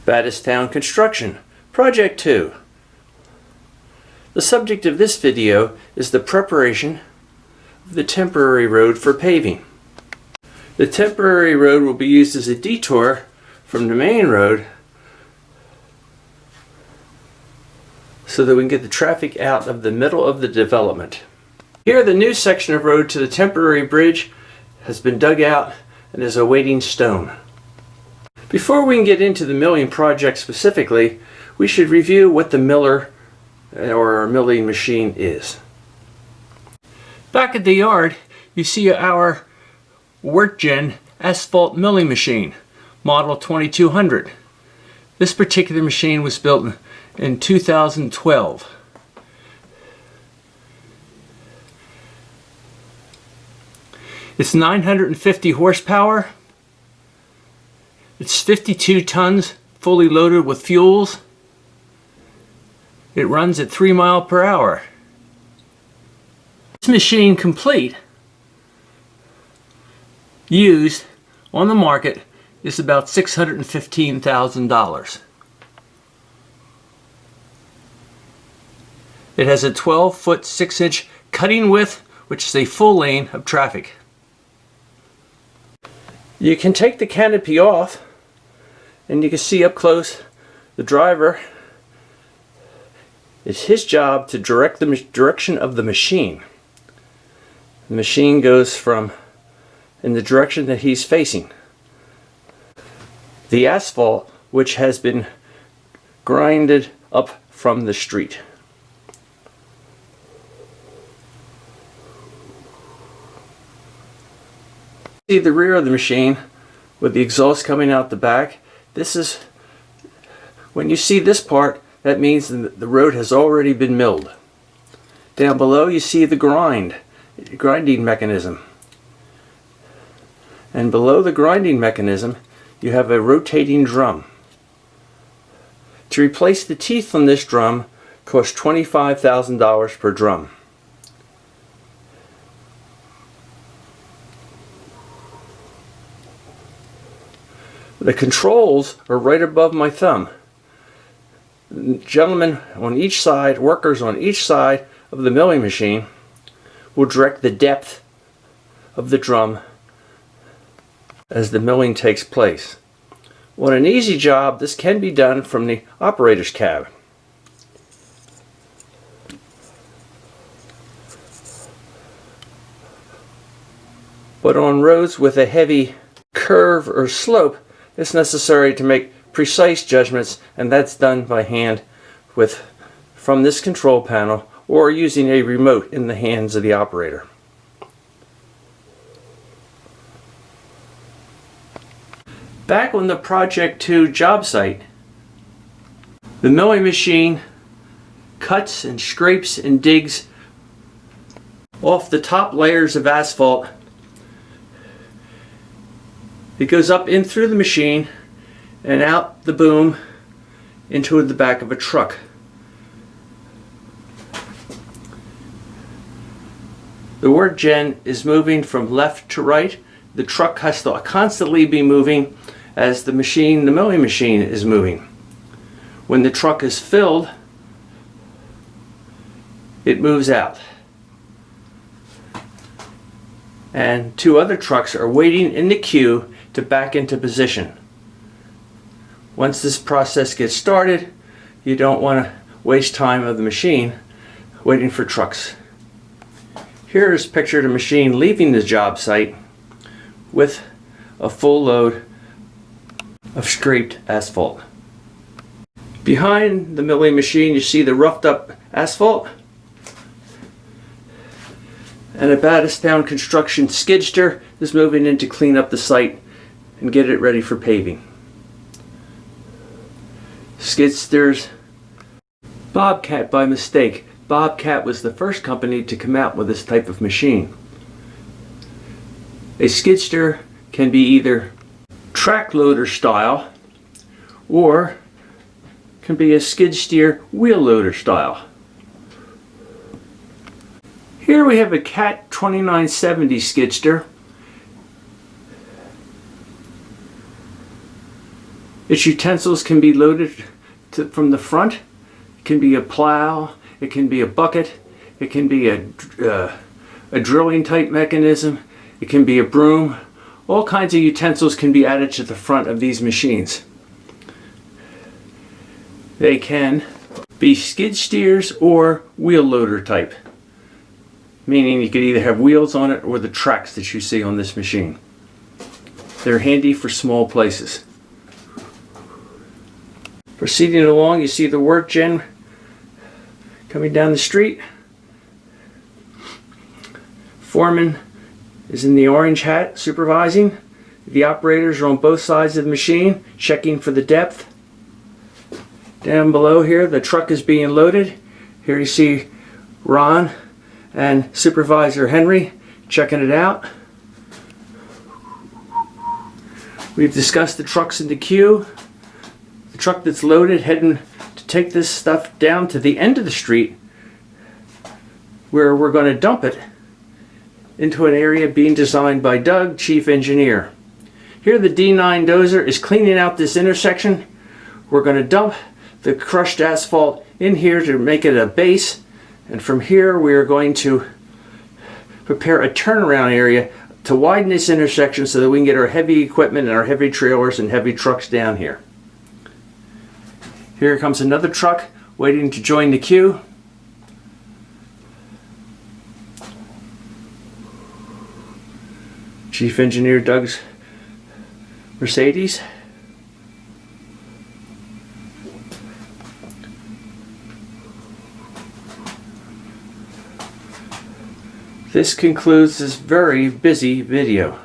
Baddistown Construction, Project 2. The subject of this video is the preparation of the temporary road for paving. The temporary road will be used as a detour from the main road so that we can get the traffic out of the middle of the development. Here the new section of road to the temporary bridge has been dug out and is awaiting stone. Before we can get into the milling project specifically, we should review what the miller or our milling machine is. Back at the yard you see our WorkGen asphalt milling machine, model 2200. This particular machine was built in 2012. It's 950 horsepower. It's 52 tons, fully loaded with fuels. It runs at 3 miles per hour. This machine complete, used on the market, is about $615,000. It has a 12-foot 6-inch cutting width, which is a full lane of traffic. You can take the canopy off and you can see up close the driver. It's his job to direct the direction of the machine. The machine goes in the direction that he's facing. The asphalt, which has been grinded up from the street. See the rear of the machine with the exhaust coming out the back. This is, when you see this part, that means the road has already been milled. Down below you see the grinding mechanism. And below the grinding mechanism you have a rotating drum. To replace the teeth on this drum costs $25,000 per drum. The controls are right above my thumb. Gentlemen on each side, workers on each side of the milling machine, will direct the depth of the drum as the milling takes place. On an easy job, this can be done from the operator's cab. But on roads with a heavy curve or slope, it's necessary to make precise judgments, and that's done by hand from this control panel or using a remote in the hands of the operator. Back on the Project 2 job site, the milling machine cuts and scrapes and digs off the top layers of asphalt. It goes up in through the machine and out the boom into the back of a truck. The WorkGen is moving from left to right. The truck has to constantly be moving as the milling machine is moving. When the truck is filled, it moves out. And 2 other trucks are waiting in the queue to back into position. Once this process gets started, you don't want to waste time of the machine waiting for trucks. Here is pictured a machine leaving the job site with a full load of scraped asphalt. Behind the milling machine you see the roughed up asphalt, and a Baddistown Construction skidster is moving in to clean up the site and get it ready for paving. Skidsters, Bobcat by mistake. Bobcat was the first company to come out with this type of machine. A skidster can be either track loader style or can be a skid steer wheel loader style. Here we have a Cat 2970 skidster. Its utensils can be loaded from the front. It can be a plow, it can be a bucket, it can be a drilling type mechanism, it can be a broom. All kinds of utensils can be added to the front of these machines. They can be skid steers or wheel loader type, meaning you could either have wheels on it or the tracks that you see on this machine. They're handy for small places. Proceeding along, you see the work gen coming down the street. Foreman is in the orange hat supervising. The operators are on both sides of the machine checking for the depth. Down below here, the truck is being loaded. Here you see Ron and Supervisor Henry checking it out. We've discussed the trucks in the queue. The truck that's loaded heading to take this stuff down to the end of the street where we're going to dump it into an area being designed by Doug, Chief Engineer. Here the D9 dozer is cleaning out this intersection. We're going to dump the crushed asphalt in here to make it a base, and from here we are going to prepare a turnaround area to widen this intersection so that we can get our heavy equipment and our heavy trailers and heavy trucks down here. Here comes another truck waiting to join the queue. Chief Engineer Doug's Mercedes. This concludes this very busy video.